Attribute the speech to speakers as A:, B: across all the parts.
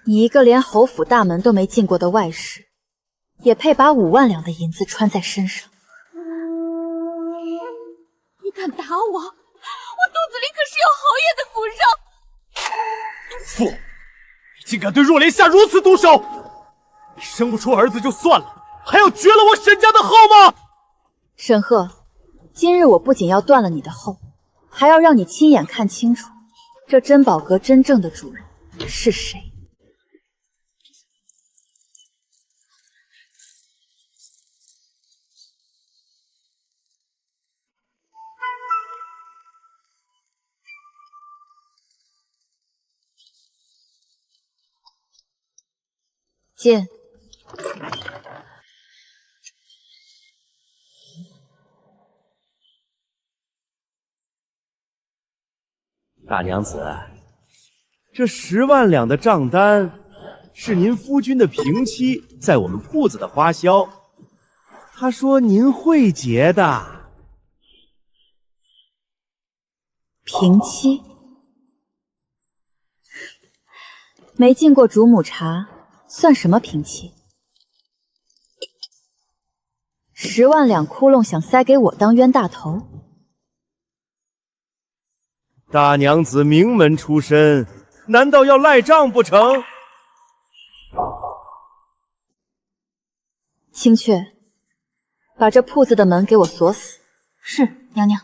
A: 你一个连侯府大门都没进过的外室，也配把5万两的银子穿在身上？
B: 你敢打我？我肚子里可是有侯爷的骨肉！
C: 父，你竟敢对若莲下如此毒手！你生不出儿子就算了，还要绝了我沈家的后吗？
A: 沈赫，今日我不仅要断了你的后，还要让你亲眼看清楚，这珍宝阁真正的主人是谁。进。
C: 大娘子，这10万两的账单是您夫君的平妻在我们铺子的花销，他说您会结的。
A: 平妻？没进过主母茶，算什么平妻？10万两窟窿想塞给我当冤大头？
C: 大娘子名门出身，难道要赖账不成？
A: 青雀，把这铺子的门给我锁死。
B: 是，娘娘。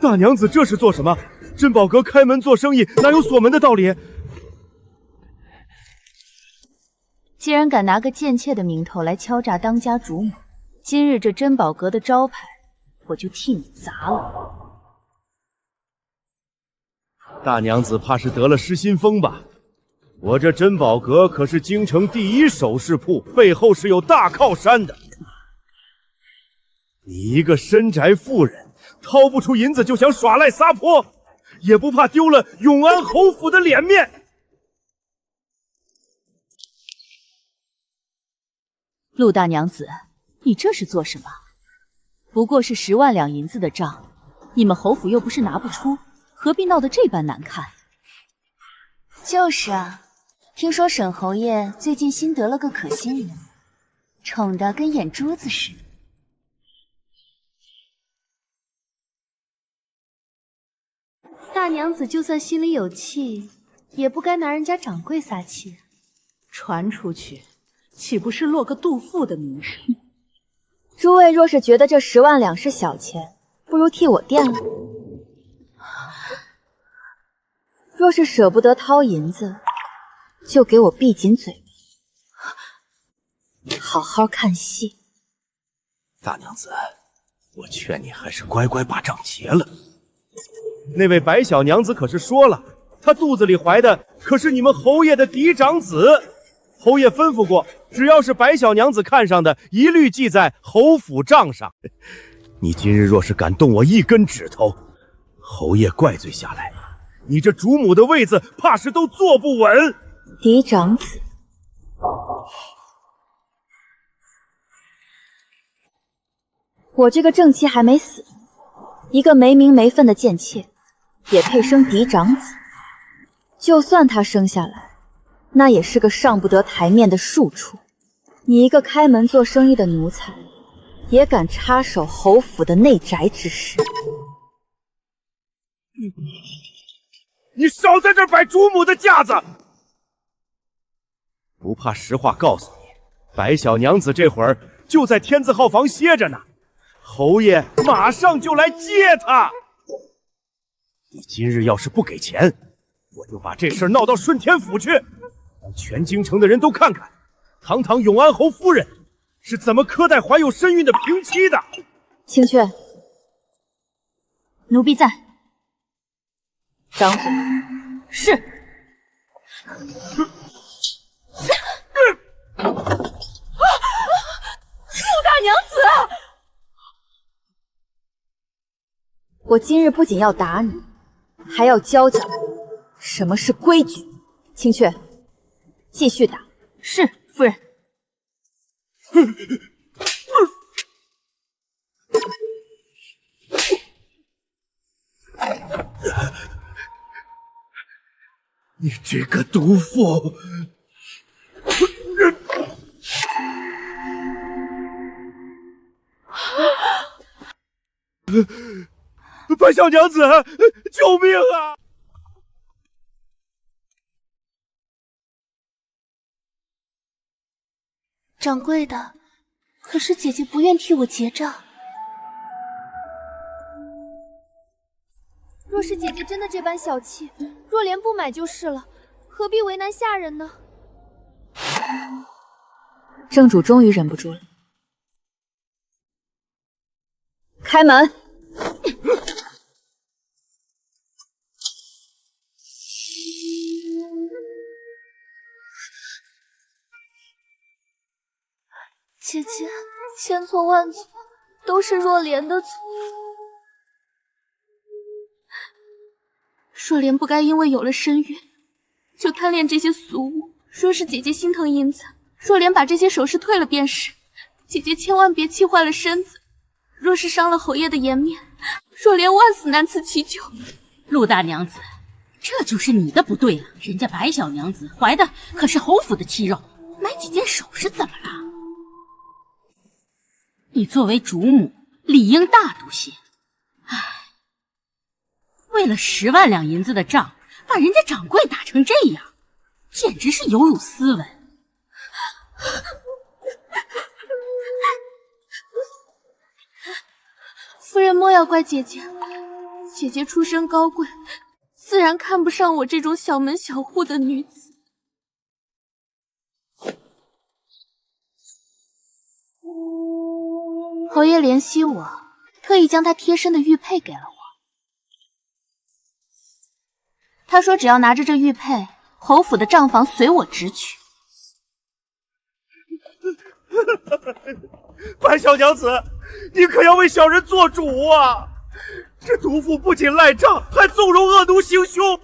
C: 大娘子这是做什么？珍宝阁开门做生意，哪有锁门的道理？
B: 既然敢拿个贱妾的名头来敲诈当家主母，今日这珍宝阁的招牌，我就替你砸了。
C: 大娘子怕是得了失心疯吧？我这珍宝阁可是京城第1首饰铺，背后是有大靠山的。你一个深宅妇人，掏不出银子就想耍赖撒泼，也不怕丢了永安侯府的脸面。
B: 陆大娘子，你这是做什么？不过是10万两银子的账，你们侯府又不是拿不出，何必闹得这般难看？
D: 就是啊，听说沈侯爷最近新得了个可心人，宠得跟眼珠子似的。大娘子就算心里有气，也不该拿人家掌柜撒气。
B: 传出去，岂不是落个杜甫的名声？
A: 诸位若是觉得这10万两是小钱，不如替我垫了。若是舍不得掏银子，就给我闭紧嘴巴，好好看戏。
C: 大娘子，我劝你还是乖乖把账结了。那位白小娘子可是说了，她肚子里怀的可是你们侯爷的嫡长子。侯爷吩咐过，只要是白小娘子看上的，一律记在侯府账上。你今日若是敢动我1根指头，侯爷怪罪下来，你这主母的位子怕是都坐不稳。
A: 嫡长子，我这个正妻还没死，一个没名没分的贱妾，也配生嫡长子？就算他生下来，那也是个上不得台面的庶出。你一个开门做生意的奴才，也敢插手侯府的内宅之事？
C: 你少在这儿摆主母的架子！不怕实话告诉你，白小娘子这会儿就在天字号房歇着呢，侯爷马上就来接她。你今日要是不给钱，我就把这事儿闹到顺天府去，让全京城的人都看看，堂堂永安侯夫人是怎么苛待怀有身孕的平妻的。
A: 青雀，
B: 奴婢在。
A: 张嘴。
B: 是。陆大娘子，
A: 我今日不仅要打你，还要教教你什么是规矩。青雀，继续打。
B: 是，夫人。
C: 你这个毒妇！白小娘子，救命啊！
D: 掌柜的，可是姐姐不愿替我结账。
E: 若是姐姐真的这般小气，若莲不买就是了，何必为难下人呢？
A: 正主终于忍不住了，开门！
E: 姐姐，千错万错，都是若莲的错。若莲不该因为有了身孕，就贪恋这些俗物。若是姐姐心疼银子，若莲把这些首饰退了便是。姐姐千万别气坏了身子，若是伤了侯爷的颜面，若莲万死难辞其咎。
B: 陆大娘子，这就是你的不对了。人家白小娘子怀的可是侯府的妻肉，买几件首饰怎么了？你作为主母，理应大度些。唉，为了10万两银子的账，把人家掌柜打成这样，简直是有辱斯文。
E: 夫人莫要怪姐姐，姐姐出身高贵，自然看不上我这种小门小户的女子。侯爷怜惜我，特意将他贴身的玉佩给了我。他说只要拿着这玉佩，侯府的账房随我直取。
C: 白小娘子，你可要为小人做主啊！这毒妇不仅赖账，还纵容恶奴行凶。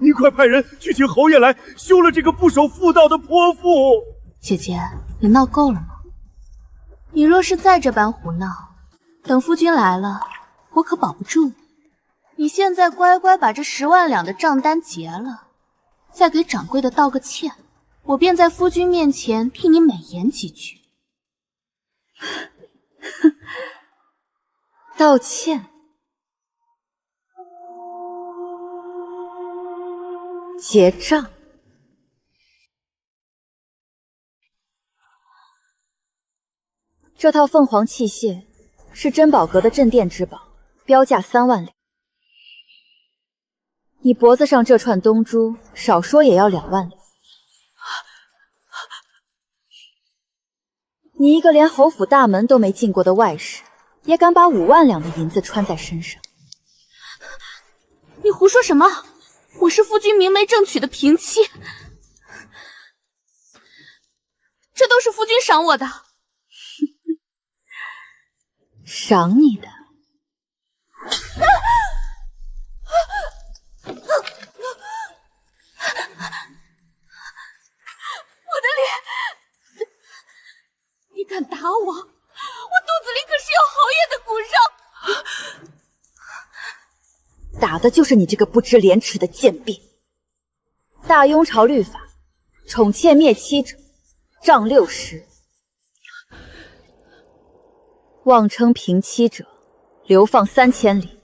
C: 你快派人去请侯爷来休了这个不守妇道的泼妇。
E: 姐姐，你闹够了吗？你若是再这般胡闹，等夫君来了，我可保不住你。你现在乖乖把这10万两的账单结了，再给掌柜的道个歉，我便在夫君面前替你美言几句。
A: 道歉？结账？这套凤凰器械是珍宝阁的镇店之宝，标价3万两。你脖子上这串东珠，少说也要2万两。你一个连侯府大门都没进过的外室，也敢把5万两的银子穿在身上？
E: 你胡说什么？我是夫君明媒正娶的平妻，这都是夫君赏我的。
A: 赏你的？
E: 我的脸！你敢打我，我肚子里可是有侯爷的骨肉！
A: 打的就是你这个不知廉耻的贱婢！大雍朝律法，宠妾灭妻者，杖60；妄称平妻者，流放3000里。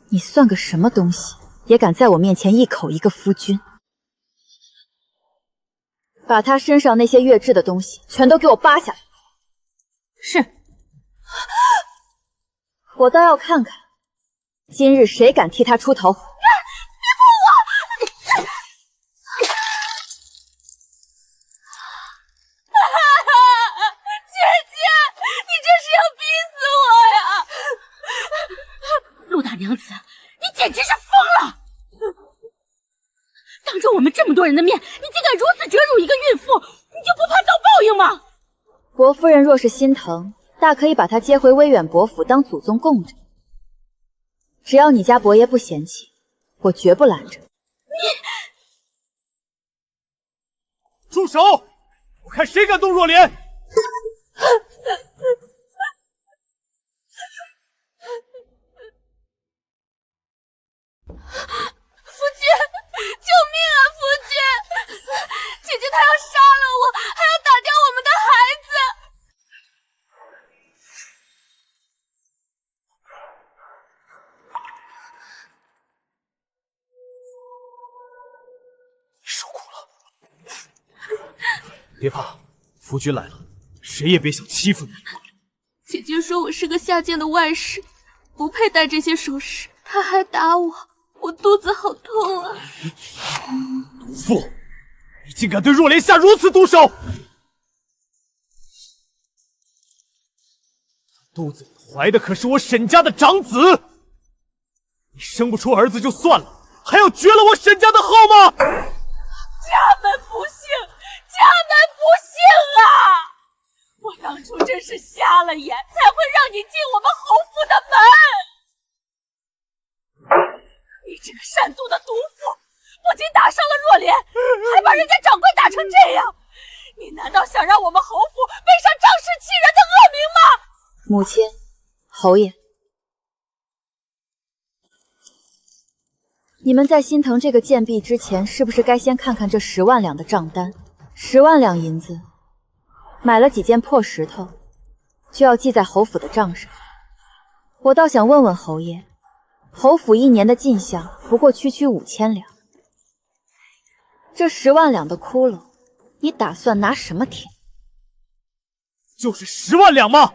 A: 你算个什么东西，也敢在我面前一口一个夫君？把他身上那些月制的东西全都给我扒下来！
B: 是。
A: 我倒要看看，今日谁敢替他出头！别
E: 碰我！姐姐，你这是要逼死我呀！
B: 陆大娘子，你简直是疯了！当着我们这么多人的面，你竟敢如此折辱一个孕妇，你就不怕遭报应吗？
A: 伯夫人若是心疼，大可以把她接回威远伯府当祖宗供着。只要你家伯爷不嫌弃，我绝不拦着。
C: 住手！我看谁敢动若莲！
E: 夫君，救命啊！夫君，姐姐她要杀了我，还要打掉我们的孩子。
C: 受苦了。别怕，夫君来了，谁也别想欺负你。
E: 姐姐说我是个下贱的外室，不配戴这些首饰，她还打我，我肚子好痛啊！
C: 毒妇，你竟敢对若莲下如此毒手！肚子里怀的可是我沈家的长子，你生不出儿子就算了，还要绝了我沈家的后吗？
B: 家门不幸，家门不幸啊！我当初真是瞎了眼，才会让你进我们侯府的门。你这个善妒的毒妇，不仅打伤了若莲，还把人家掌柜打成这样，你难道想让我们侯府背上仗势欺人的恶名吗？
A: 母亲，侯爷，你们在心疼这个贱婢之前，是不是该先看看这10万两的账单？10万两银子，买了几件破石头，就要记在侯府的账上。我倒想问问侯爷，侯府1年的进项不过区5000两，这10万两的窟窿，你打算拿什么填？
C: 就是10万两吗？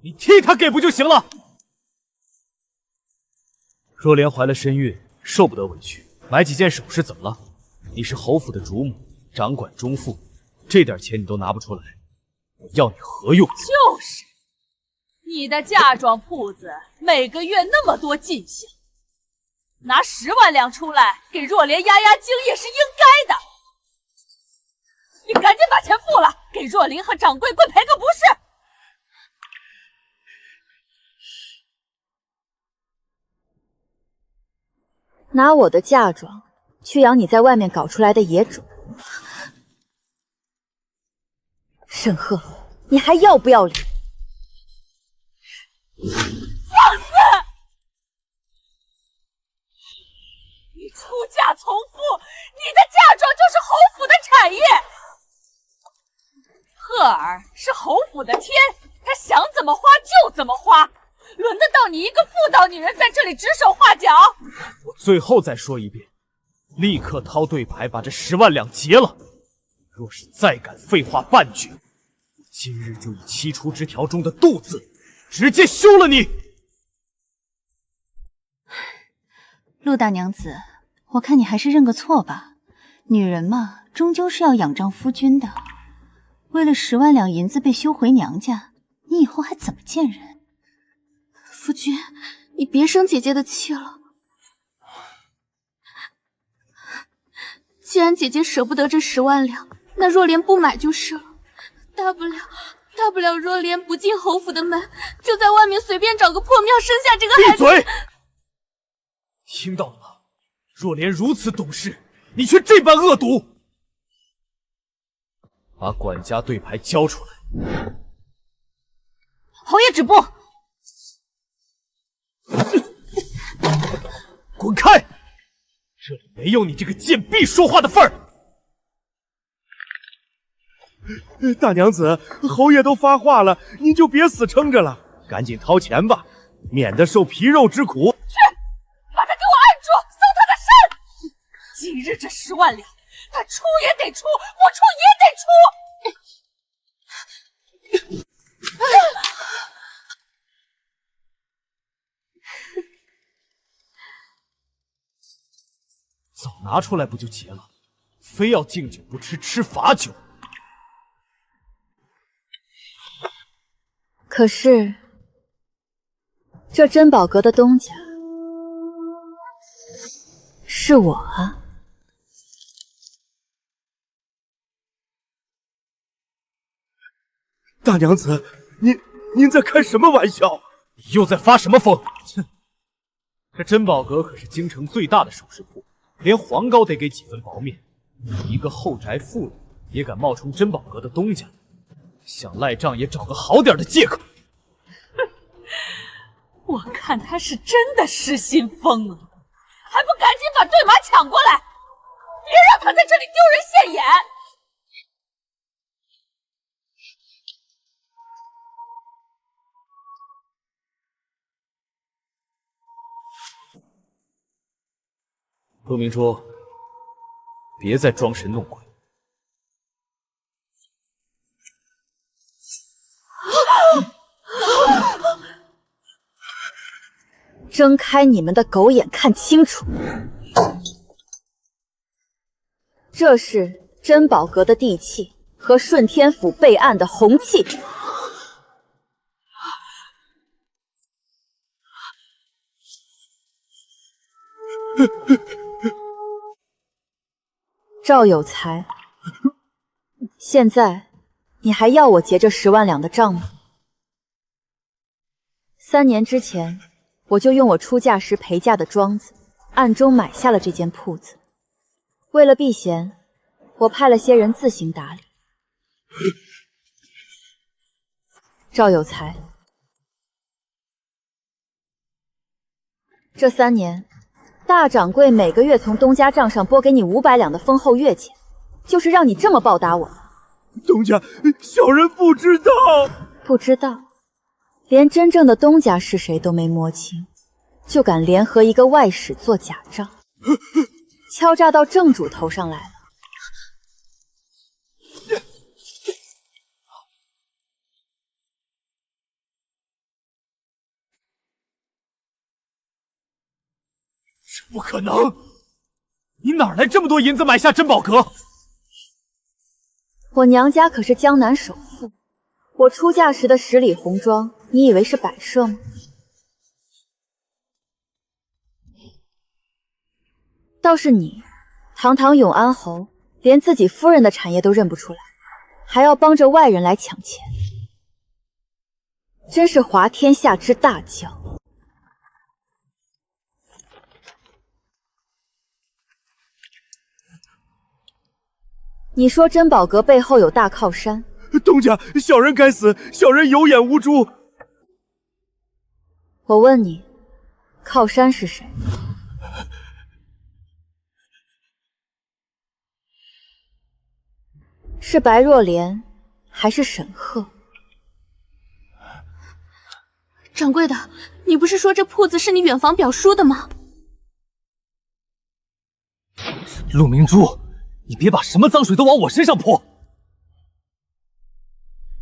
C: 你替他给不就行了？若莲怀了身孕，受不得委屈，买几件首饰怎么了？你是侯府的主母，掌管中妇，这点钱你都拿不出来，我要你何用？
B: 就是，你的嫁妆铺子每个月那么多进项，拿10万两出来给若莲压压惊也是应该的。你赶紧把钱付了，给若琳和掌柜赔个不是。
A: 拿我的嫁妆去养你在外面搞出来的野种，沈赫，你还要不要脸？
B: 放肆！你出嫁从夫，你的嫁妆就是侯府的产业。赫儿是侯府的天，他想怎么花就怎么花。轮得到你一个妇道女人在这里指手画脚？
C: 我最后再说一遍，立刻掏对牌把这10万两结了。若是再敢废话半句，我今日就以7出之条中的妒字直接休了你。
D: 陆大娘子，我看你还是认个错吧。女人嘛，终究是要仰仗夫君的。为了10万两银子被休回娘家，你以后还怎么见人？
E: 夫君，你别生姐姐的气了。既然姐姐舍不得这10万两，那若莲不买就是了。大不了若莲不进侯府的门，就在外面随便找个破庙生下这个孩子。
C: 闭嘴！听到了吗？若莲如此懂事，你却这般恶毒。把管家对牌交出来。
B: 侯爷止步！
C: 滚开！这里没有你这个贱婢说话的份儿。
F: 大娘子，侯爷都发话了，您就别死撑着了，赶紧掏钱吧，免得受皮肉之苦。
B: 去，把他给我按住，搜他的身！今日这10万两，他出也得出，不出也得出。
C: 早拿出来不就结了？非要敬酒不吃吃罚酒。
A: 可是这珍宝阁的东家是我啊。
F: 大娘子，您在开什么玩笑？
C: 你又在发什么疯？哼！这珍宝阁可是京城最大的首饰铺，连皇高得给几分薄面。你一个后宅妇人，也敢冒充珍宝阁的东家，想赖账也找个好点的借口。
B: 我看他是真的失心疯了，还不赶紧把对马抢过来，别让他在这里丢人现眼！
G: 陆明珠，别再装神弄鬼。
A: 睁开你们的狗眼，看清楚，这是珍宝阁的地契和顺天府备案的红契。赵有才，现在你还要我结这10万两的账吗？3年之前，我就用我出嫁时陪嫁的庄子，暗中买下了这间铺子。为了避嫌，我派了些人自行打理。赵有才，这3年，大掌柜每个月从东家账上拨给你500两的丰厚月钱，就是让你这么报答我的。
F: 东家，小人不知道。
A: 不知道？连真正的东家是谁都没摸清，就敢联合一个外使做假账，敲诈到正主头上来了。
G: 不可能！你哪来这么多银子买下珍宝阁？
A: 我娘家可是江南首富，我出嫁时的10里红妆，你以为是摆设吗？倒是你，堂堂永安侯，连自己夫人的产业都认不出来，还要帮着外人来抢钱，真是滑天下之大骄。你说珍宝阁背后有大靠山？
F: 东家，小人该死，小人有眼无珠。
A: 我问你，靠山是谁？是白若莲，还是沈赫？
E: 掌柜的，你不是说这铺子是你远房表叔的吗？
G: 陆明珠，你别把什么脏水都往我身上泼！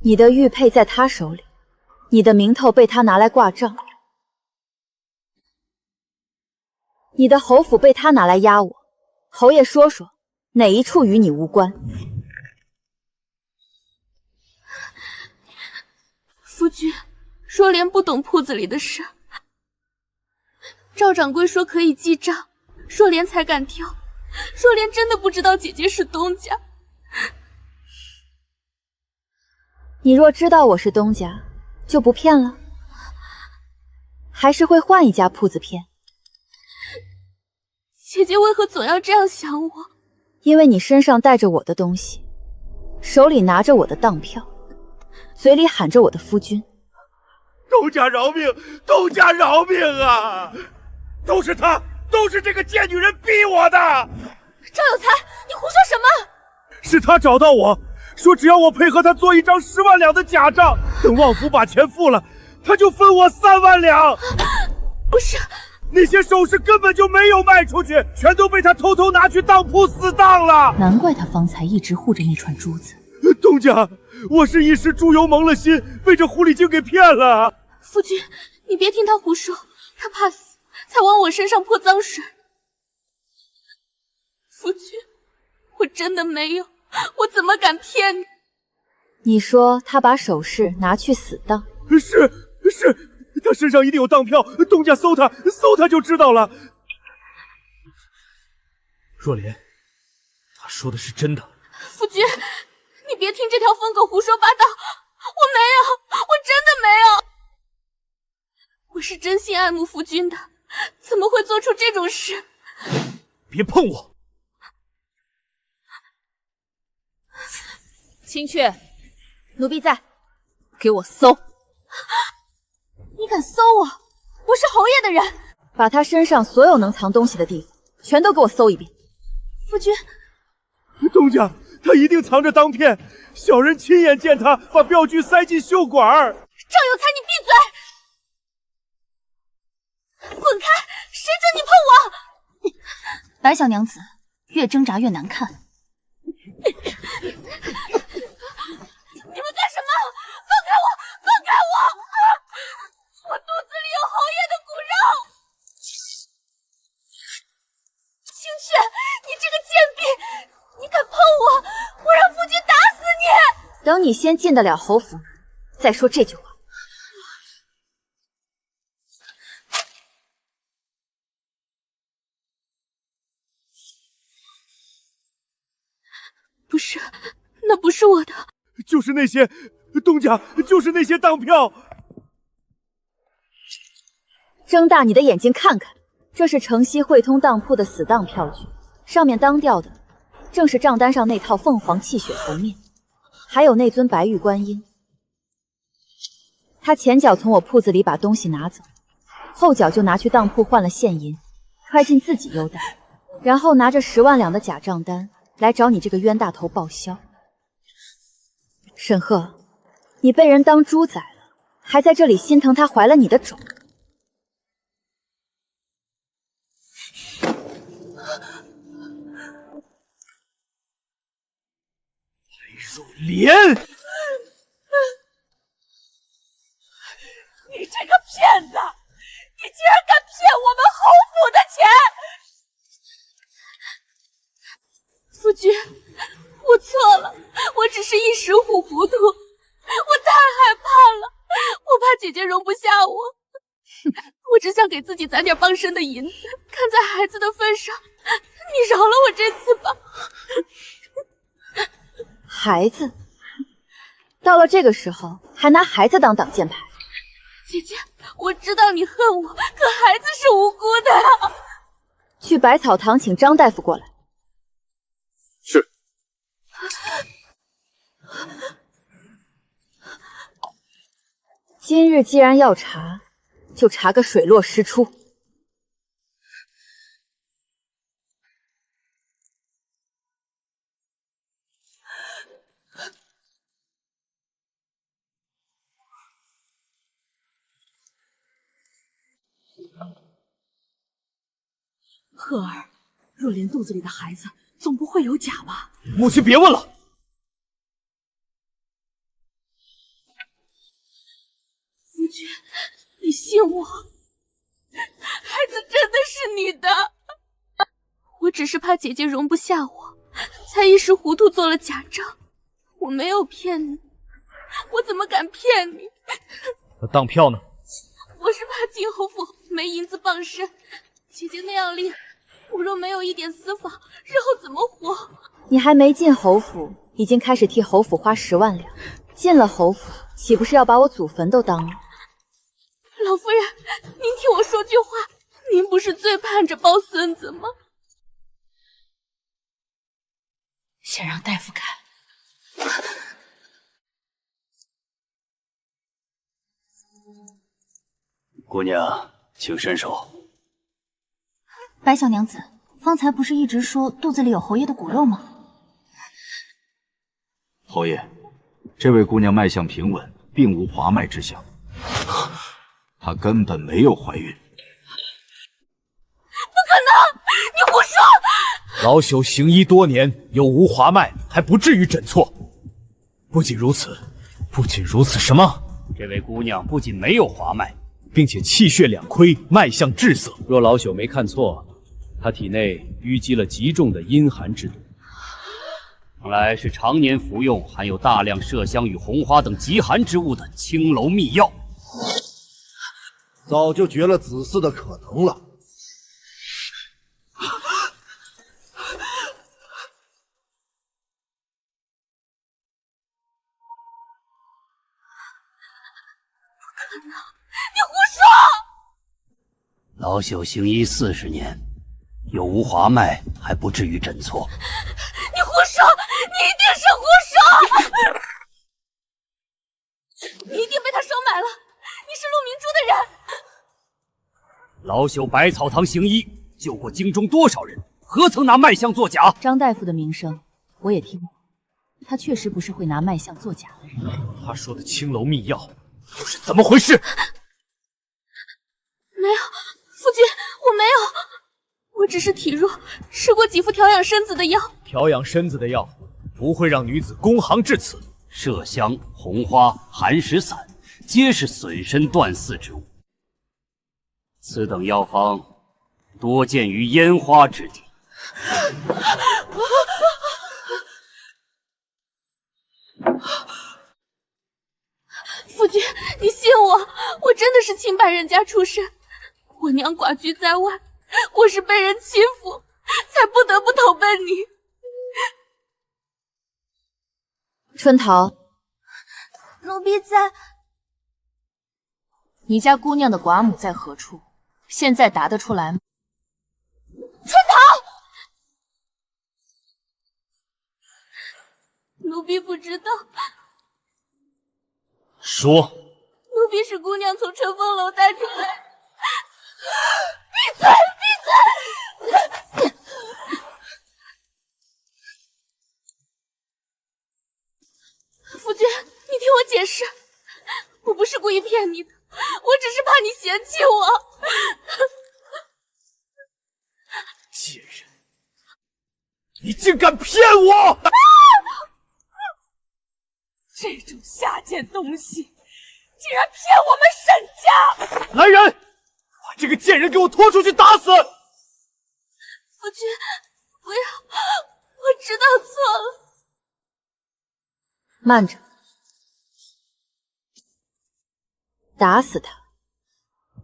A: 你的玉佩在他手里，你的名头被他拿来挂账，你的侯府被他拿来压我。侯爷说说，哪一处与你无关？
E: 夫君，若莲不懂铺子里的事。赵掌柜说可以记账，若莲才敢挑。若莲真的不知道姐姐是东家。
A: 你若知道我是东家，就不骗了？还是会换一家铺子骗？
E: 姐姐为何总要这样想我？
A: 因为你身上带着我的东西，手里拿着我的当票，嘴里喊着我的夫君。
F: 东家饶命！东家饶命啊！都是他，都是这个贱女人逼我的！
E: 赵有才，你胡说什么？
F: 是他找到我说，只要我配合他做一张10万两的假账，等旺福把钱付了，他就分我3万两。
E: 不是，
F: 那些首饰根本就没有卖出去，全都被他偷偷拿去当铺死当了。
D: 难怪他方才一直护着那串珠子。
F: 东家，我是一时猪油蒙了心，被这狐狸精给骗了。
E: 夫君，你别听他胡说，他怕死，才往我身上泼脏水。夫君，我真的没有，我怎么敢骗你？
A: 你说他把首饰拿去死当？
F: 是，他身上一定有当票，东家搜他就知道了。
G: 若莲，他说的是真的。
E: 夫君，你别听这条疯狗胡说八道，我没有，我真的没有。我是真心爱慕夫君的，怎么会做出这种事？
G: 别碰我！
B: 青雀，奴婢在，给我搜！
E: 你敢搜我？我是侯爷的人！
A: 把他身上所有能藏东西的地方全都给我搜一遍。
E: 夫君，
F: 东家，他一定藏着当片，小人亲眼见他把镖具塞进袖管儿。
E: 赵有才，你闭嘴！滚开！谁准你碰我？
D: 白小娘子越挣扎越难看。
E: 你们干什么？放开我！放开我！我肚子里有侯爷的骨肉！青雀，你这个贱婢，你敢碰我，我让夫君打死你！
A: 等你先进得了侯府，再说这句话。
E: 不是，那不是我的。
F: 就是那些，东家，就是那些当票。
A: 睁大你的眼睛看看，这是城西汇通当铺的死当票据，上面当掉的正是账单上那套凤凰泣血头面，还有那尊白玉观音。他前脚从我铺子里把东西拿走，后脚就拿去当铺换了现银，揣进自己优待，然后拿着10万两的假账单来找你这个冤大头报销。沈赫，你被人当猪宰了，还在这里心疼他怀了你的种。
G: 莲，
B: 你这个骗子！你竟然敢骗我们侯府的钱！
E: 夫君，我错了，我只是一时糊涂，我太害怕了，我怕姐姐容不下我。我只想给自己攒点帮身的银子，看在孩子的份上，你饶了我这次吧。
A: 孩子，到了这个时候还拿孩子当挡箭牌。
E: 姐姐，我知道你恨我，可孩子是无辜的呀。
A: 去百草堂请张大夫过来。
F: 是。
A: 今日既然要查，就查个水落石出。
B: 赫儿，若莲肚子里的孩子总不会有假吧？
G: 母亲别问了。
E: 夫君，你信我，孩子真的是你的。我只是怕姐姐容不下我，才一时糊涂做了假账。我没有骗你，我怎么敢骗你？
G: 那当票呢？
E: 我是怕进侯府没银子傍身，姐姐那样厉害，我若没有一点私房，日后怎么活？
A: 你还没进侯府，已经开始替侯府花10万两，进了侯府，岂不是要把我祖坟都当了？
E: 老夫人，您听我说句话，您不是最盼着抱孙子吗？
D: 先让大夫看。
H: 姑娘，请伸手。
D: 白小娘子，方才不是一直说肚子里有侯爷的骨肉吗？
H: 侯爷，这位姑娘脉象平稳，并无滑脉之象，她根本没有怀孕。
E: 不可能！你胡说！
G: 老朽行医多年，有无滑脉，还不至于诊错。不仅如此，什么？
I: 这位姑娘不仅没有滑脉，
G: 并且气血两亏，脉象滞涩。
I: 若老朽没看错，她体内淤积了极重的阴寒之毒，看来是常年服用含有大量麝香与红花等极寒之物的青楼秘药。
J: 早就绝了子嗣的可能了。
I: 老朽行医40年，有无滑脉还不至于诊错。
E: 你胡说！你一定是胡说！你一定被他收买了！你是陆明珠的人！
I: 老朽百草堂行医，救过京中多少人，何曾拿脉象作假？
A: 张大夫的名声我也听过，他确实不是会拿脉象作假的人。
G: 他说的青楼秘药又是怎么回事？
E: 没有，夫君，我没有，我只是体弱，吃过几副调养身子的药。
G: 调养身子的药不会让女子攻行至此。
I: 麝香、红花、寒食散，皆是损身断嗣之物。此等药方多见于烟花之地。
E: 夫君，你信我，我真的是清白人家出身。我娘寡居在外，我是被人欺负，才不得不投奔你。
A: 春桃，
E: 奴婢在。
A: 你家姑娘的寡母在何处？现在答得出来吗？
E: 春桃，奴婢不知道。
G: 说。
E: 奴婢是姑娘从春风楼带出来。闭嘴！闭嘴！夫君，你听我解释，我不是故意骗你的，我只是怕你嫌弃我。
G: 贱人，你竟敢骗我！
B: 这种下贱东西，竟然骗我们沈家！
G: 来人，把这个贱人给我拖出去打死！
E: 夫君，不要，我知道错了。
A: 慢着，打死他！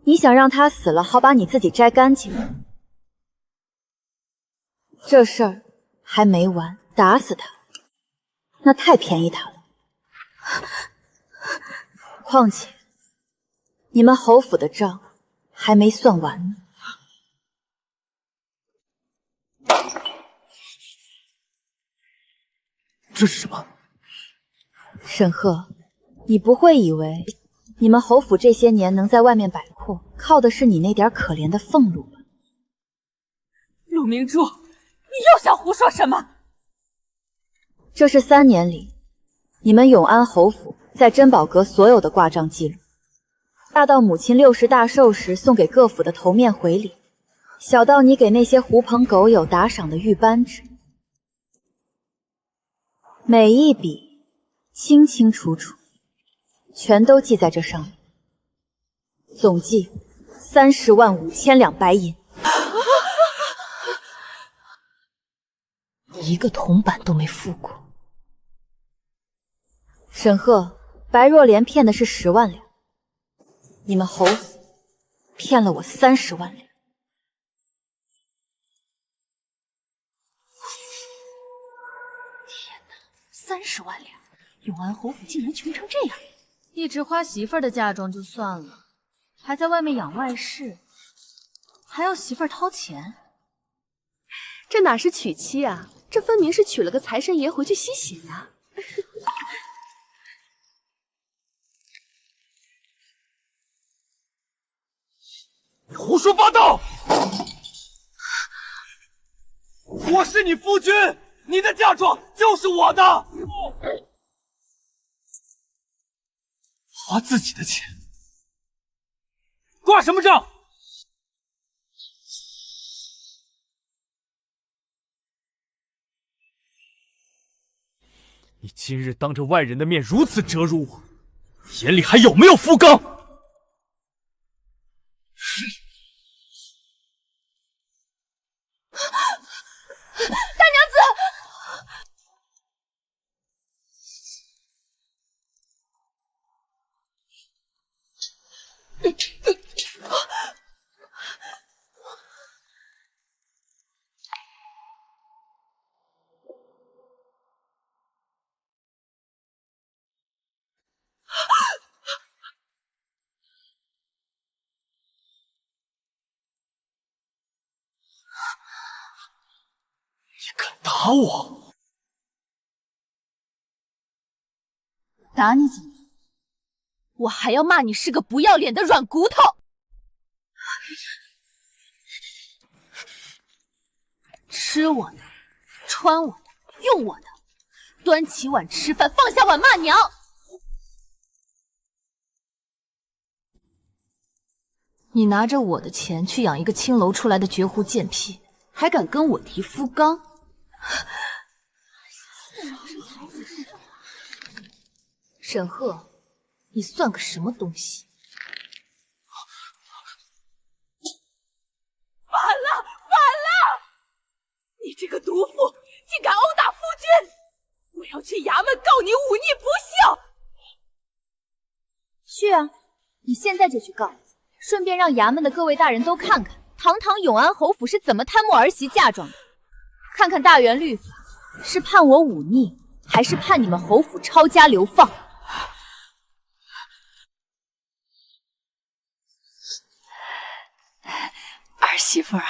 A: 你想让他死了，好把你自己摘干净？这事儿还没完，打死他，那太便宜他了。况且，你们侯府的账还没算完呢。
G: 这是什么？
A: 沈赫，你不会以为你们侯府这些年能在外面摆阔，靠的是你那点可怜的俸禄吧？
B: 陆明珠，你又想胡说什么？
A: 这是3年里你们永安侯府在珍宝阁所有的挂账记录，大到母亲60大寿时送给各府的头面回礼，小到你给那些狐朋狗友打赏的玉扳指，每一笔清清楚楚，全都记在这上面，总计30万5千两白银，一个铜板都没付过。沈赫，白若莲骗的是10万两，你们侯府骗了我30万两。
D: 天哪，30万两！永安侯府竟然穷成这样！
A: 一直花媳妇儿的嫁妆就算了，还在外面养外室，还要媳妇儿掏钱。
E: 这哪是娶妻啊，这分明是娶了个财神爷回去吸血呀！
G: 你胡说八道！我是你夫君，你的嫁妆就是我的。花自己的钱，挂什么账？你今日当着外人的面如此折辱我，眼里还有没有福纲？
E: 大娘子，
G: 打我！
A: 打你怎么了？
E: 我还要骂你是个不要脸的软骨头！吃我的，穿我的，用我的，端起碗吃饭，放下碗骂娘。你拿着我的钱去养一个青楼出来的绝户贱婢，还敢跟我提夫纲？沈赫，你算个什么东西？
B: 反了，反了！你这个毒妇，竟敢殴打夫君！我要去衙门告你忤逆不孝！
A: 去啊，你现在就去告，顺便让衙门的各位大人都看看，堂堂永安侯府是怎么贪慕儿媳嫁妆的，看看大元律法是判我忤逆，还是判你们侯府抄家流放。
B: 儿媳妇啊，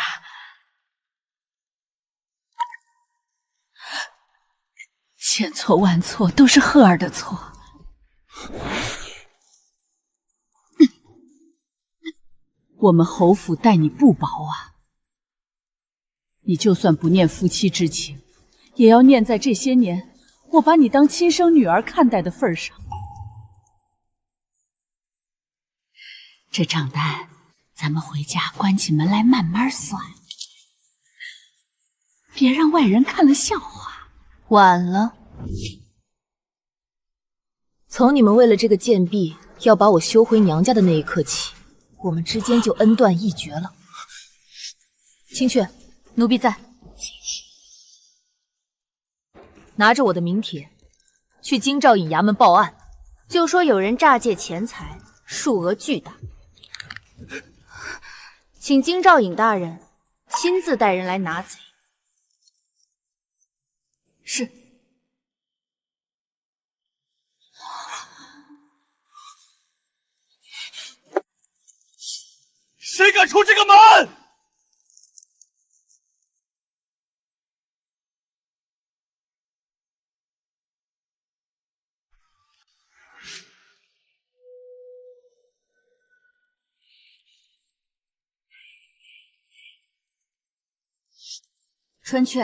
B: 千错万错都是赫儿的错。我们侯府待你不薄啊，你就算不念夫妻之情，也要念在这些年我把你当亲生女儿看待的份上。这账单咱们回家关起门来慢慢算，别让外人看了笑话。
E: 晚了，从你们为了这个贱婢要把我休回娘家的那一刻起，我们之间就恩断义绝了。青雀，奴婢在，拿着我的名帖去京兆尹衙门报案，就说有人诈借钱财，数额巨大，请京兆尹大人亲自带人来拿贼。是。
F: 谁敢出这个门？
A: 春雀，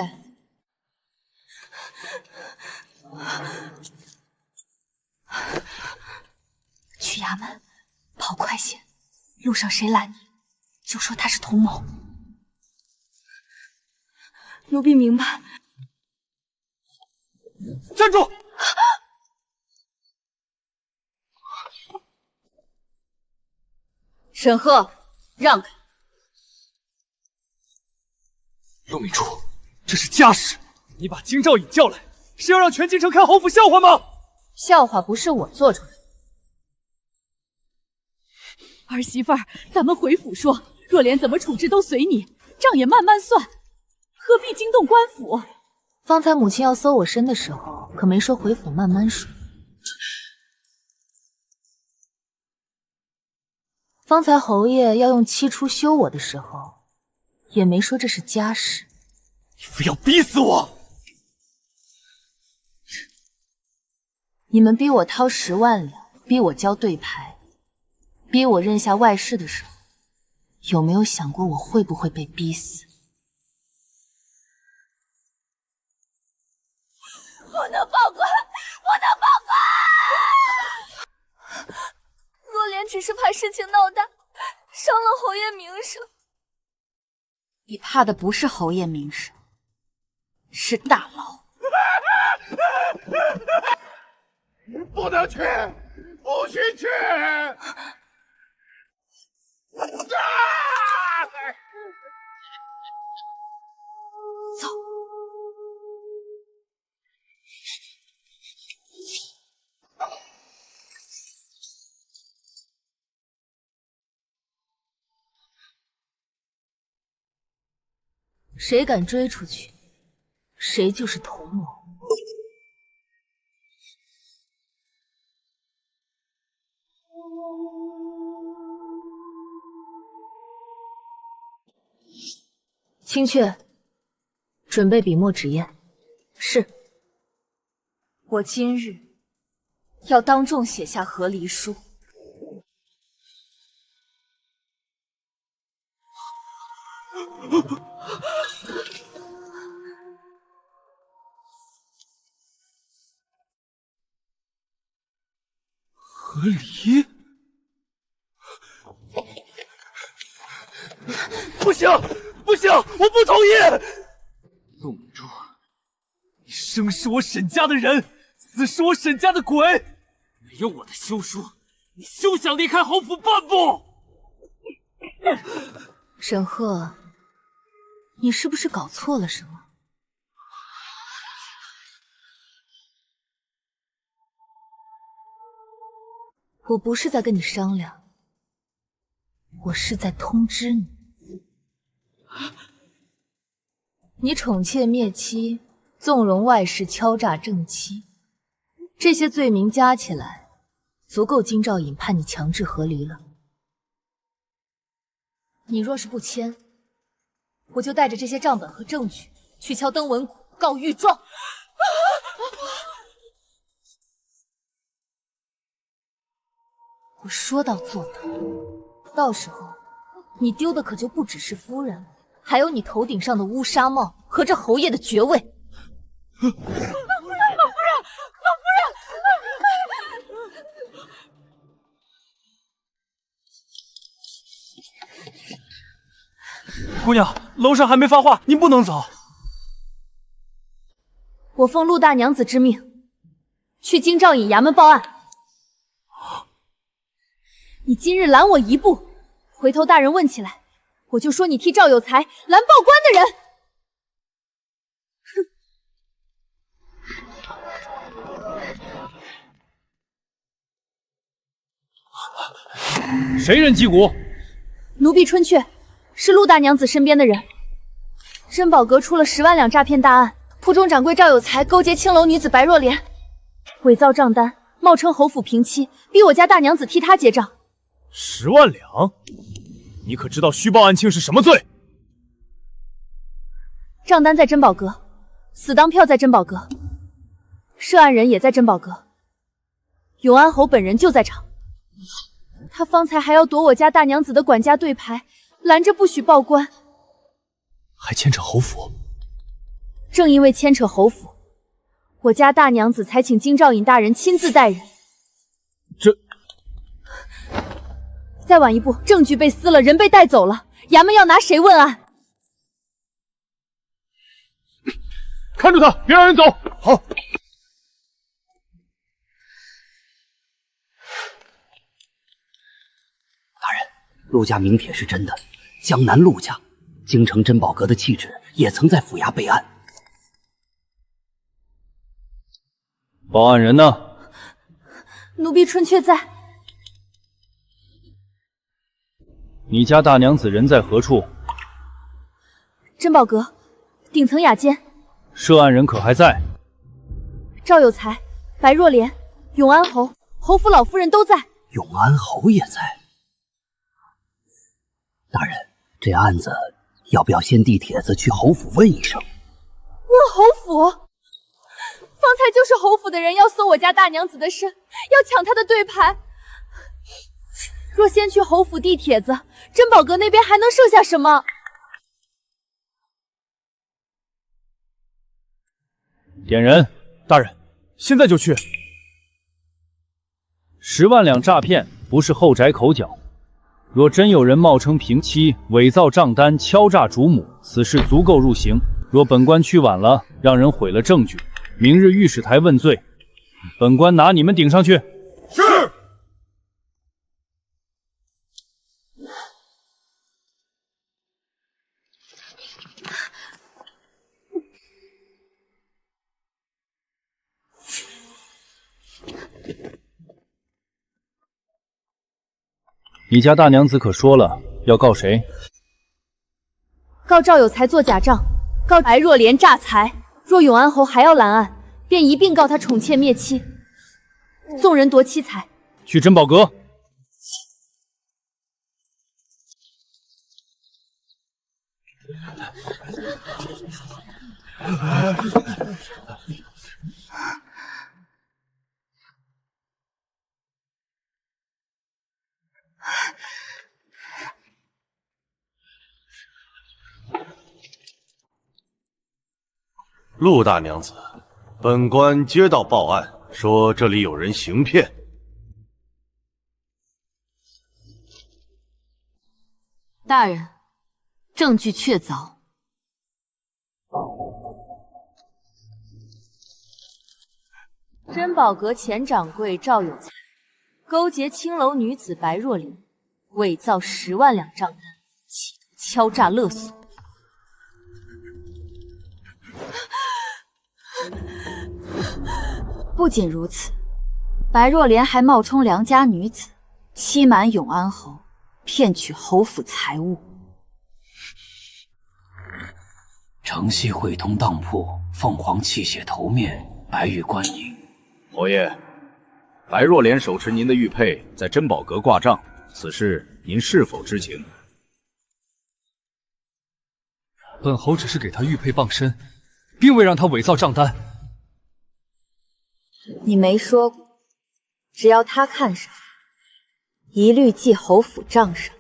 E: 去衙门，跑快些！路上谁拦你，就说他是同谋。奴婢明白。
F: 站住！
A: 沈赫，让开！
F: 陆明珠，这是家事，你把京兆尹叫来，是要让全京城看侯府笑话吗？
E: 笑话不是我做出来的。
B: 儿媳妇儿，咱们回府说，若莲怎么处置都随你，账也慢慢算，何必惊动官府？
E: 方才母亲要搜我身的时候，可没说回府慢慢说。方才侯爷要用七出休我的时候，也没说这是家事。
F: 你非要逼死我！
E: 你们逼我掏10万两，逼我交对牌，逼我认下外室的时候，有没有想过我会不会被逼死？
B: 不能报官！不能报官！
E: 若莲只是怕事情闹大，伤了侯爷名声。
A: 你怕的不是侯爷名声，是大牢。
J: 不能去，不许去！
E: 走。谁敢追出去，谁就是同谋。青雀，准备笔墨纸砚。是。我今日要当众写下和离书。
F: 和离？不行，不行，我不同意！
G: 陆明珠，你生是我沈家的人，死是我沈家的鬼。没有我的休书，你休想离开侯府半步！
E: 沈鹤，你是不是搞错了什么？我不是在跟你商量，我是在通知你。你宠妾灭妻，纵容外室敲诈正妻，这些罪名加起来，足够金兆尹判你强制和离了。你若是不签，我就带着这些账本和证据去敲登文谷告御状。我说到做到，到时候你丢的可就不只是夫人，还有你头顶上的乌纱帽和这侯爷的爵位。老夫人，
F: 姑娘，楼上还没发话，您不能走。
E: 我奉陆大娘子之命，去京兆尹衙门报案。你今日拦我一步，回头大人问起来，我就说你替赵有才拦报官的
G: 人。谁人击鼓？
E: 奴婢春雀，是陆大娘子身边的人。珍宝阁出了10万两诈骗大案，铺中掌柜赵有才勾结青楼女子白若莲，伪造账单，冒称侯府平妻，逼我家大娘子替他结账。
F: 10万两？你可知道虚报案情是什么罪？
E: 账单在珍宝阁，死当票在珍宝阁，涉案人也在珍宝阁，永安侯本人就在场。他方才还要夺我家大娘子的管家对牌，拦着不许报官，
F: 还牵扯侯府。
E: 正因为牵扯侯府，我家大娘子才请京兆尹大人亲自带人。
F: 这……
E: 再晚一步，证据被撕了，人被带走了，衙门要拿谁问案？
F: 看住他，别让人走。好。
I: 大人，陆家名帖是真的，江南陆家，京城珍宝阁的弃址也曾在府衙备案。
F: 报案人呢？
E: 奴婢春雀在。
F: 你家大娘子人在何处？
E: 珍宝阁顶层雅间。
F: 涉案人可还在？
E: 赵有才、白若莲、永安侯、侯府老夫人都在。
I: 永安侯也在。大人，这案子要不要先递帖子去侯府问一声？
E: 问侯府？方才就是侯府的人要搜我家大娘子的身，要抢她的对牌。若先去侯府递帖子，珍宝阁那边还能剩下什么？
F: 点人，大人，现在就去。10万两诈骗不是后宅口角，若真有人冒称平妻，伪造账单，敲诈主母，此事足够入刑。若本官去晚了，让人毁了证据，明日御史台问罪，本官拿你们顶上去。是。你家大娘子可说了要告谁？
E: 告赵有才做假账，告白若莲诈财。若永安侯还要拦案，便一并告他宠妾灭妻，纵人夺妻财。
F: 去珍宝阁。
C: 陆大娘子，本官接到报案，说这里有人行骗。
E: 大人，证据确凿。珍宝阁前掌柜赵有才勾结青楼女子白若琳，伪造10万两账单，企图敲诈勒索。
A: 不仅如此，白若莲还冒充良家女子，欺瞒永安侯，骗取侯府财物。
I: 城西汇通当铺，凤凰器械头面，白玉观音。
H: 侯爷，白若莲手持您的玉佩在珍宝阁挂账，此事您是否知情？
G: 本侯只是给他玉佩傍身，并未让他伪造账单。
A: 你没说过，只要他看上，一律记侯府账上。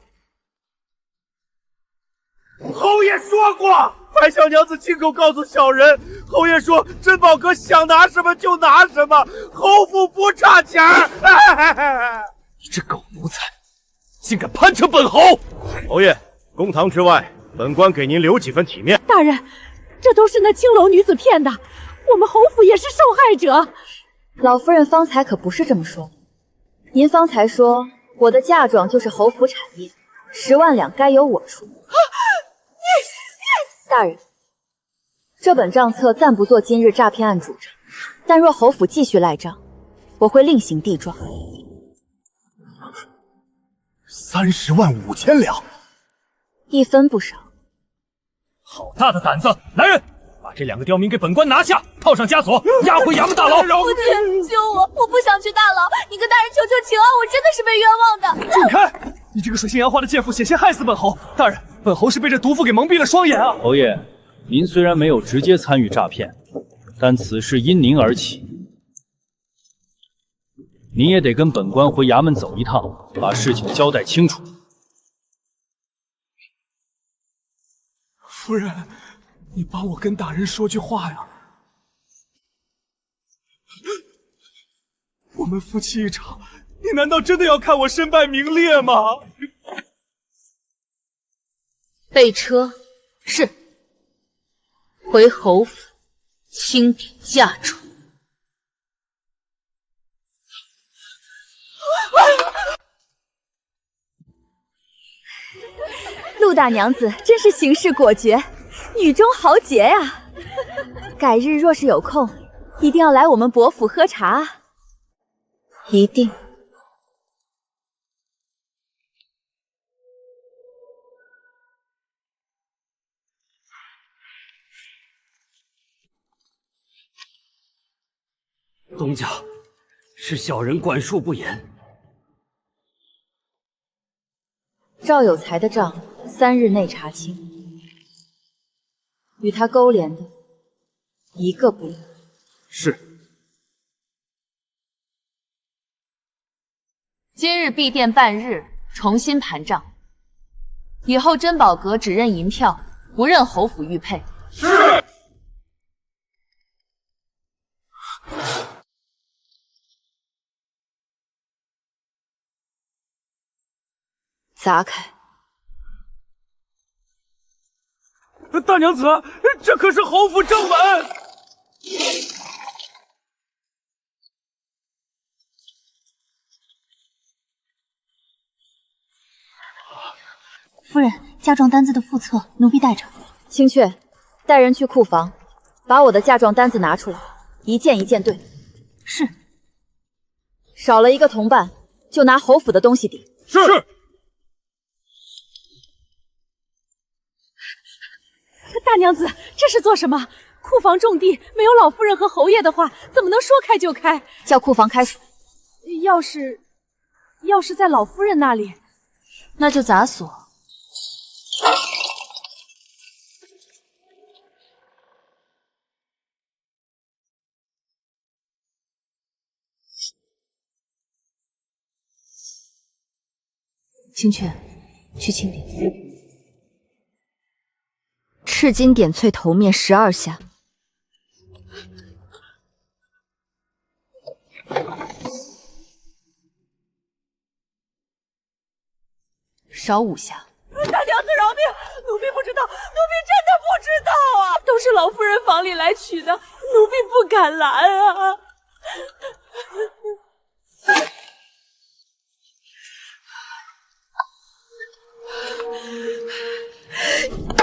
C: 侯爷说过，白小娘子亲口告诉小人，侯爷说珍宝阁想拿什么就拿什么，侯府不差钱儿。
G: 你这狗奴才，竟敢攀扯本侯！
C: 侯爷，公堂之外，本官给您留几分体面。
B: 大人，这都是那青楼女子骗的，我们侯府也是受害者。
A: 老夫人方才可不是这么说的。您方才说我的嫁妆就是侯府产业，10万两该由我出。大人，这本账册暂不做今日诈骗案主张，但若侯府继续赖账，我会另行递状。
J: 30万5千两，
A: 一分不少。
G: 好大的胆子！来人，把这2个刁民给本官拿下，套上枷锁，押回衙门大牢。
E: 父亲，救我！我不想去大牢，你跟大人求求情啊！我真的是被冤枉的。
G: 住开！你这个水性杨花的贱妇，险些害死本侯。大人，本侯是被这毒妇给蒙蔽了双眼啊！
F: 侯爷，您虽然没有直接参与诈骗，但此事因您而起，您也得跟本官回衙门走一趟，把事情交代清楚。
G: 夫人，你帮我跟大人说句话呀！我们夫妻一场，你难道真的要看我身败名裂吗？
E: 备车是回侯府清点嫁妆。
A: 陆大娘子真是行事果决，女中豪杰呀！改日若是有空，一定要来我们伯府喝茶啊！一定。
I: 东家，是小人管束不严。
A: 赵有才的账3日内查清，与他勾连的一个不留。
H: 是。
E: 今日闭店半日，重新盘账。以后珍宝阁只认银票，不认侯府玉佩。
J: 是。
A: 砸开！
G: 大娘子，这可是侯府正文。
D: 夫人，嫁妆单子的附册，奴婢带着。
A: 青雀，带人去库房，把我的嫁妆单子拿出来，一件一件对。
D: 是。
A: 少了一个同伴，就拿侯府的东西抵。
J: 是。
B: 大娘子，这是做什么？库房重地，没有老夫人和侯爷的话，怎么能说开就开？
A: 叫库房开锁。
B: 要是在老夫人那里，
E: 那就砸锁。青雀，去清点。
A: 赤金点翠头面12下。
E: 少5下。
B: 大娘娘子饶命！奴婢不知道，奴婢真的不知道啊！都是老夫人房里来取的，奴婢不敢拦啊！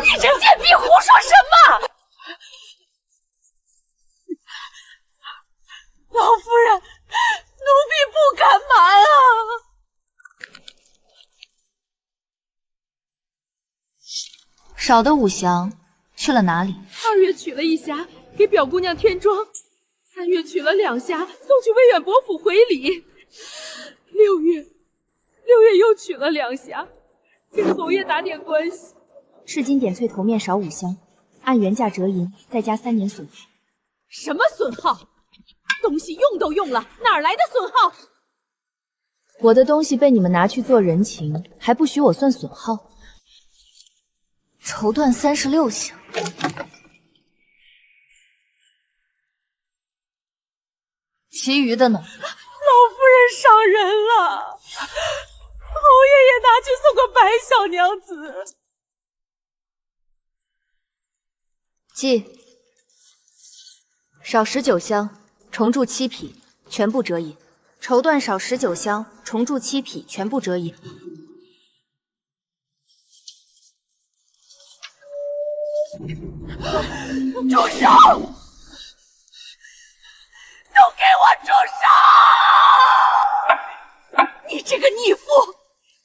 B: 你这贱婢胡说什么？老夫人，奴婢不敢瞒啊！
D: 少的5箱去了哪里
B: 2月取了1匣给表姑娘添妆，3月取了2匣送去威远伯府回礼，6月又取了2匣给侯爷打点关系。
A: 赤金点翠头面少5箱，按原价折银，再加3年损耗。
B: 什么损耗？东西用都用了，哪来的损耗？
A: 我的东西被你们拿去做人情，还不许我算损耗？
D: 绸缎36箱，其余的呢？
B: 老夫人伤人了，侯爷也拿去送个白小娘子。
A: 记，少19箱，重铸7匹，全部折银。绸缎少19箱，重铸7匹，全部折银。
B: 住手！都给我住手！你这个逆妇，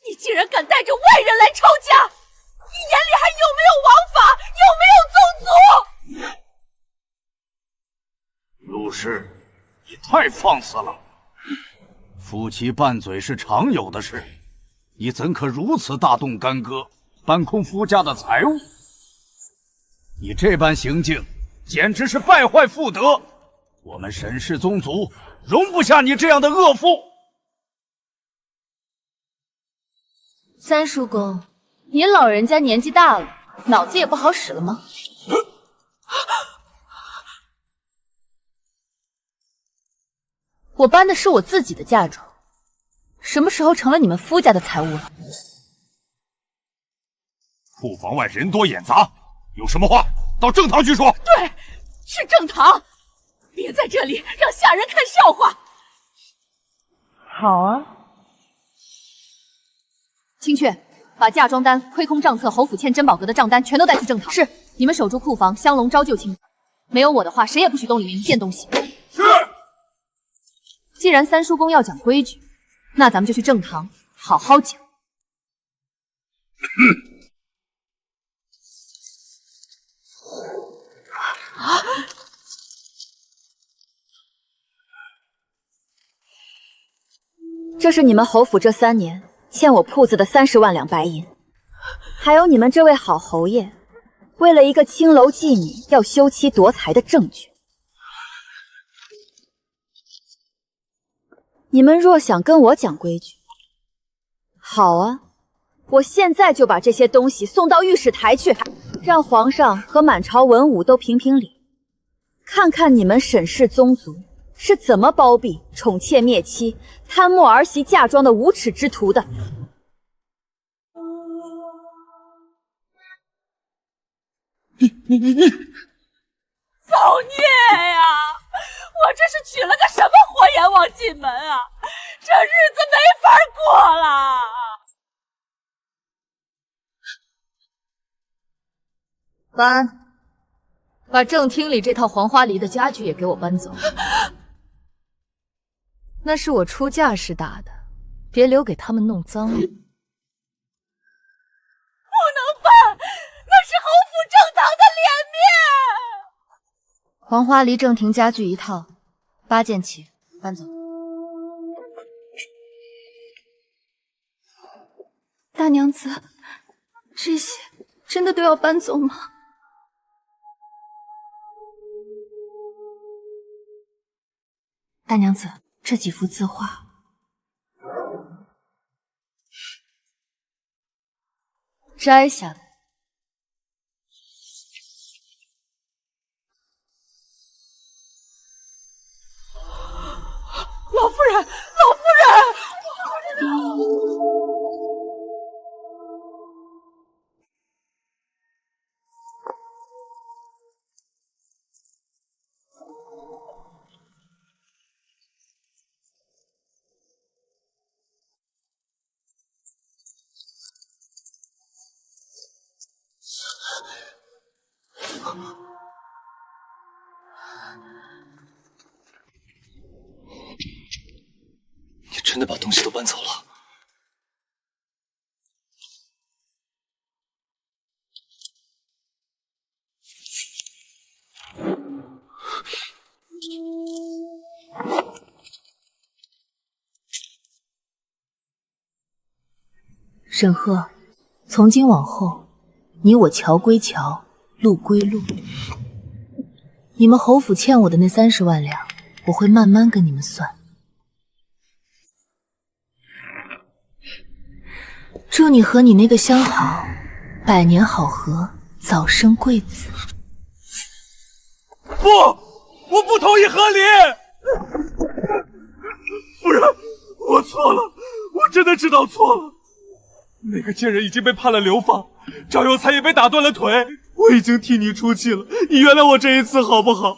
B: 你竟然敢带着外人来抄家！你眼里还有没有王法？有没有宗族？
H: 陆氏，你太放肆了！夫妻拌嘴是常有的事，你怎可如此大动干戈，搬空夫家的财物？你这般行径，简直是败坏妇德！我们沈氏宗族容不下你这样的恶妇！
A: 三叔公，您老人家年纪大了，脑子也不好使了吗？我搬的是我自己的嫁妆，什么时候成了你们夫家的财物了？
J: 库房外人多眼杂，有什么话到正堂去说。
B: 对，去正堂，别在这里让下人看笑话。
A: 好啊。青雀，把嫁妆单、亏空账册、侯府欠珍宝阁的账单全都带去正堂。是，你们守住库房，香笼招旧清。没有我的话，谁也不许动里面一件东西。
J: 是。
A: 既然三叔公要讲规矩，那咱们就去正堂好好讲。这是你们侯府这3年欠我铺子的30万两白银，还有你们这位好侯爷为了一个青楼妓女要休妻夺财的证据。你们若想跟我讲规矩，好啊，我现在就把这些东西送到御史台去，让皇上和满朝文武都评评理，看看你们沈氏宗族是怎么包庇、宠妾灭妻、贪墨儿媳嫁妆的无耻之徒的。
B: 造孽呀！我这是娶了个什么活阎王进门啊！这日子没法过了。
A: 搬，把正厅里这套黄花梨的家具也给我搬走。那是我出嫁时打的，别留给他们弄脏了。不能
B: 搬，那是侯府正堂的脸面。
A: 黄花梨正廷家具1套，8件起，搬走。
E: 大娘子，这些真的都要搬走吗？
D: 大娘子，这几幅字画，
A: 摘下来。
B: 老夫人，老夫人！
G: 你真的把东西都搬走了？
E: 沈赫，从今往后，你我桥归桥，路归路。你们侯府欠我的那30万两，我会慢慢跟你们算。祝你和你那个相好百年好合，早生贵子。
G: 不，我不同意和离。夫人，我错了，我真的知道错了。那个贱人已经被判了流放，赵有才也被打断了腿，我已经替你出气了，你原谅我这一次好不好？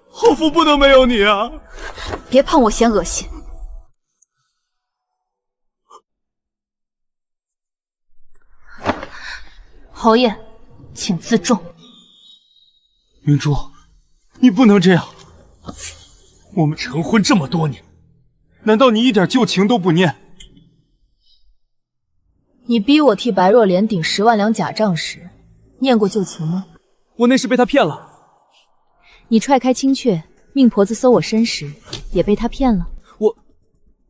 G: 侯府不能没有你啊！
A: 别碰我嫌恶心。
E: 侯爷，请自重。
G: 明珠，你不能这样。我们成婚这么多年，难道你一点旧情都不念？
E: 你逼我替白若莲顶10万两假账时，念过旧情吗？
G: 我那是被他骗了。
A: 你踹开青雀，命婆子搜我身时，也被他骗了。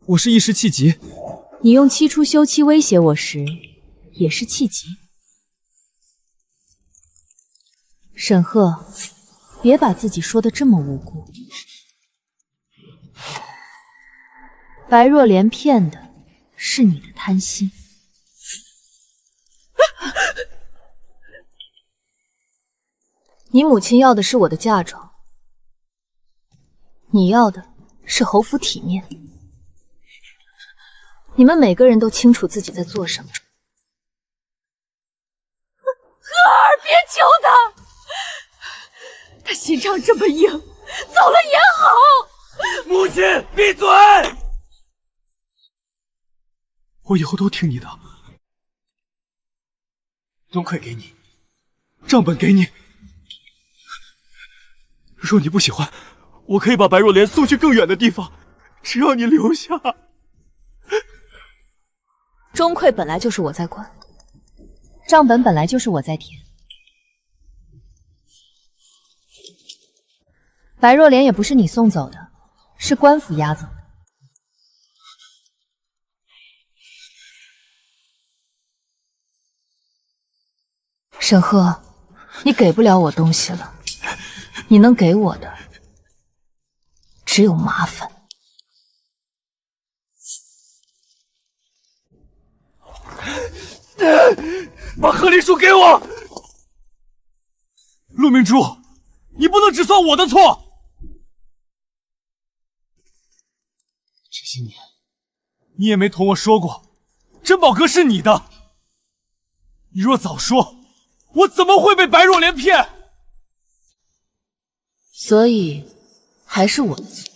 G: 我是一时气急。
A: 你用7出休妻威胁我时，也是气急。沈赫，别把自己说的这么无辜。白若莲骗的是你的贪心。
E: 你母亲要的是我的嫁妆，你要的是侯府体面。你们每个人都清楚自己在做什么。
B: 荷儿，别求他，他心肠这么硬，走了也好。
G: 母亲，闭嘴！我以后都听你的。钟馗给你，账本给你。若你不喜欢，我可以把白若莲送去更远的地方，只要你留下。
A: 钟馗本来就是我在管，账本本来就是我在填。白若莲也不是你送走的，是官府押走的。
E: 沈赫，你给不了我东西了，你能给我的只有麻烦。
G: 把和离书给我！陆明珠，你不能只算我的错。这些年，你也没同我说过，珍宝阁是你的。你若早说，我怎么会被白若莲骗？
E: 所以，还是我的错。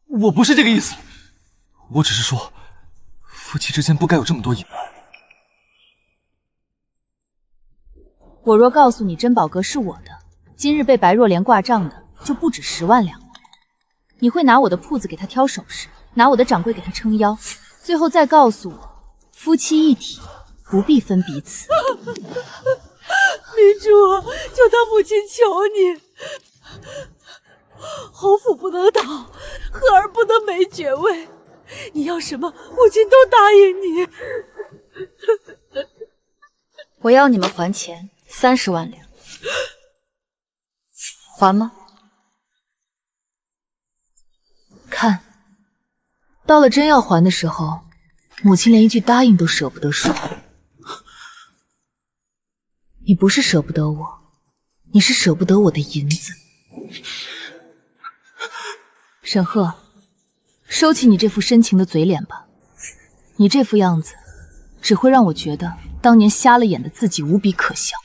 G: 我不是这个意思，我只是说，夫妻之间不该有这么多隐瞒。
A: 我若告诉你珍宝阁是我的，今日被白若莲挂账的就不止10万两了。你会拿我的铺子给他挑首饰，拿我的掌柜给他撑腰，最后再告诉我，夫妻一体，不必分彼此。
B: 明珠，就当母亲求你，侯府不能倒，荷儿不能没爵位，你要什么，母亲都答应你。
A: 我要你们还钱30万两，还吗？
E: 看，到了真要还的时候，母亲连一句答应都舍不得说。你不是舍不得我，你是舍不得我的银子。沈赫，收起你这副深情的嘴脸吧，你这副样子只会让我觉得当年瞎了眼的自己无比可笑。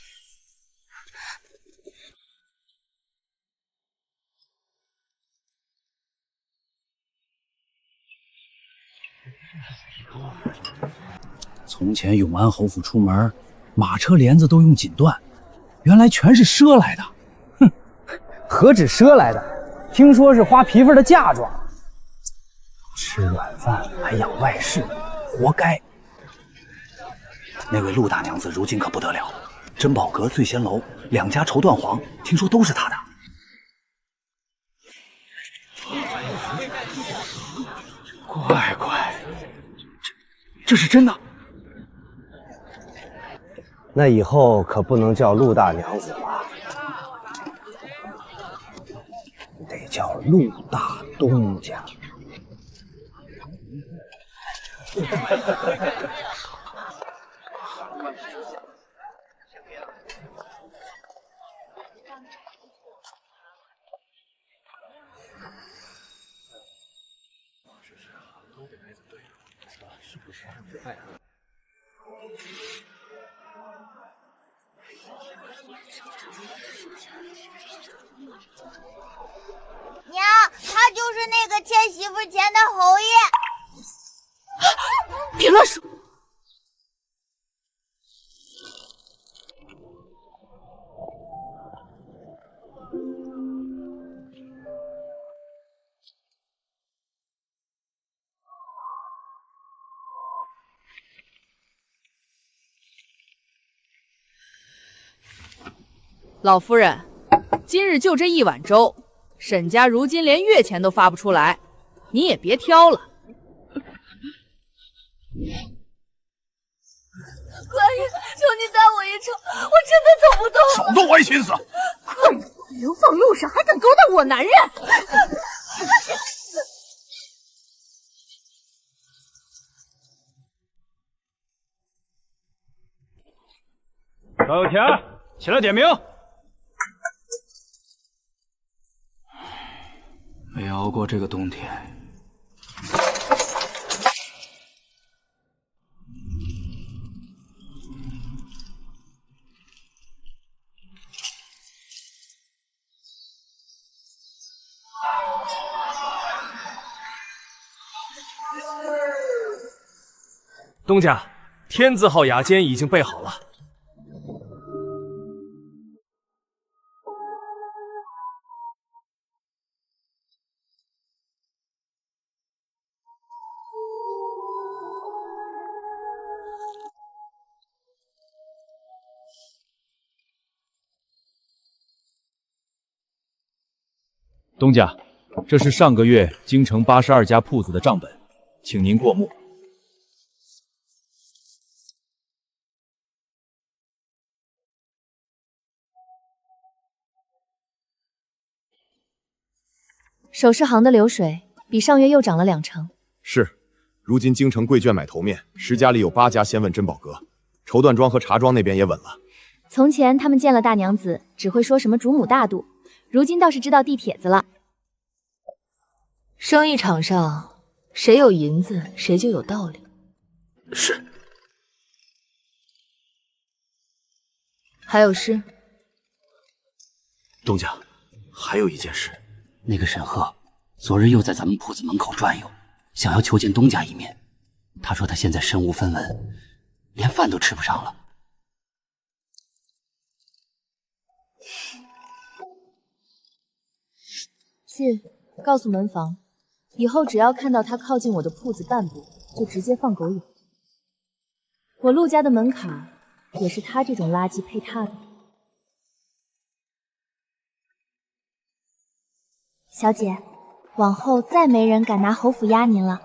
I: 从前永安侯府出门，马车帘子都用锦缎，
K: 原来全是赊来的。哼，何止赊来的，听说是花媳妇的嫁妆。吃软饭还养外室，活该。
H: 那位陆大娘子如今可不得了，珍宝阁、醉仙楼两家绸缎皇，听说都是她的。乖乖，这是真的。
L: 那以后可不能叫陆大娘子了，得叫陆大东家。
M: 娘，他就是那个欠媳妇钱的侯爷。
B: 别乱说！老夫人，今日就这一碗粥，沈家如今连月钱都发不出来，你也别挑了。
E: 官爷，求你带我一程，我真的走不动了。
J: 少动歪心思！
B: 混混流放路上还敢勾搭我男人！
F: 赵有田，起来点名。
H: 没熬过这个冬天。
G: 东家，天字号雅监已经备好了。
F: 东家，这是上个月京城82家铺子的账本，请您过目。
A: 首饰行的流水比上月又涨了2成。
C: 是，如今京城贵券买头面，10家里有8家先问珍宝阁，绸缎庄和茶庄那边也稳了。
A: 从前他们见了大娘子，只会说什么主母大度，如今倒是知道递帖子了。
E: 生意场上，谁有银子，谁就有道理。
H: 是。
E: 还有诗。
H: 东家，还有一件事，那个沈鹤昨日又在咱们铺子门口转悠，想要求见东家一面。他说他现在身无分文，连饭都吃不上了。
A: 去告诉门房，以后只要看到他靠近我的铺子半步，就直接放狗眼。我陆家的门卡也是他这种垃圾配他的。小姐，往后再没人敢拿侯府压您了。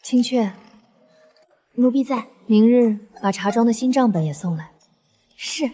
A: 青雀，奴婢在。明日把茶庄的新账本也送来。是。